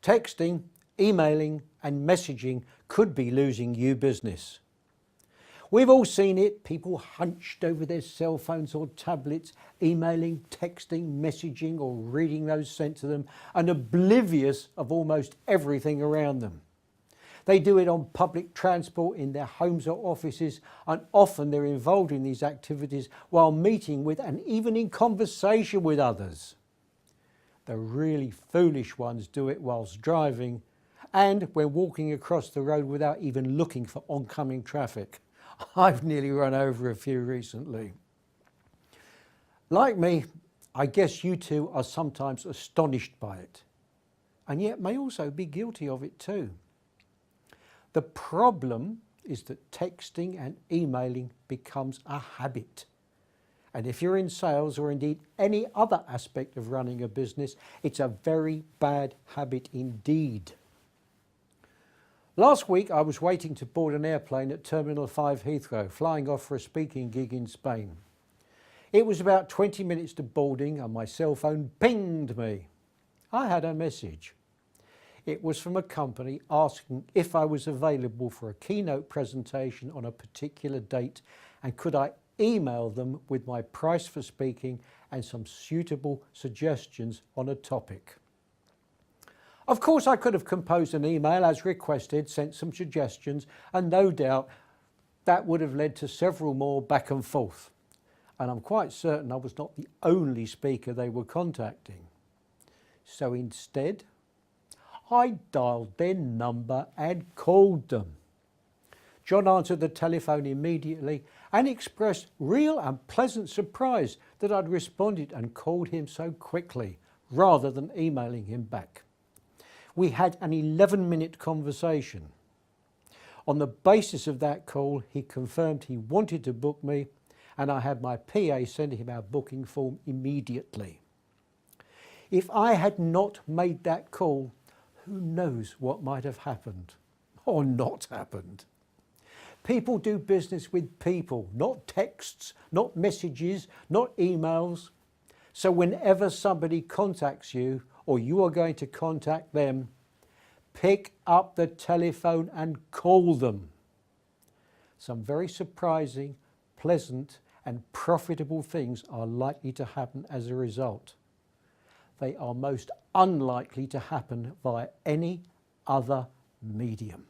Texting, emailing and messaging could be losing you business. We've all seen it, people hunched over their cell phones or tablets, emailing, texting, messaging or reading those sent to them and oblivious of almost everything around them. They do it on public transport, in their homes or offices, and often they're involved in these activities while meeting with and even in conversation with others. The really foolish ones do it whilst driving and when walking across the road without even looking for oncoming traffic. I've nearly run over a few recently. Like me, I guess you too are sometimes astonished by it, and yet may also be guilty of it too. The problem is that texting and emailing becomes a habit. And if you're in sales or indeed any other aspect of running a business, it's a very bad habit indeed. Last week I was waiting to board an airplane at Terminal 5 Heathrow, flying off for a speaking gig in Spain. It was about 20 minutes to boarding and my cell phone pinged me. I had a message. It was from a company asking if I was available for a keynote presentation on a particular date and could I email them with my price for speaking and some suitable suggestions on a topic. Of course I could have composed an email as requested, sent some suggestions, and no doubt that would have led to several more back and forth. And I'm quite certain I was not the only speaker they were contacting. So instead, I dialed their number and called them. John answered the telephone immediately and expressed real and pleasant surprise that I'd responded and called him so quickly rather than emailing him back. We had an 11-minute conversation. On the basis of that call, he confirmed he wanted to book me and I had my PA send him our booking form immediately. If I had not made that call, who knows what might have happened or not happened. People do business with people, not texts, not messages, not emails. So whenever somebody contacts you or you are going to contact them, pick up the telephone and call them. Some very surprising, pleasant and profitable things are likely to happen as a result. They are most unlikely to happen via any other medium.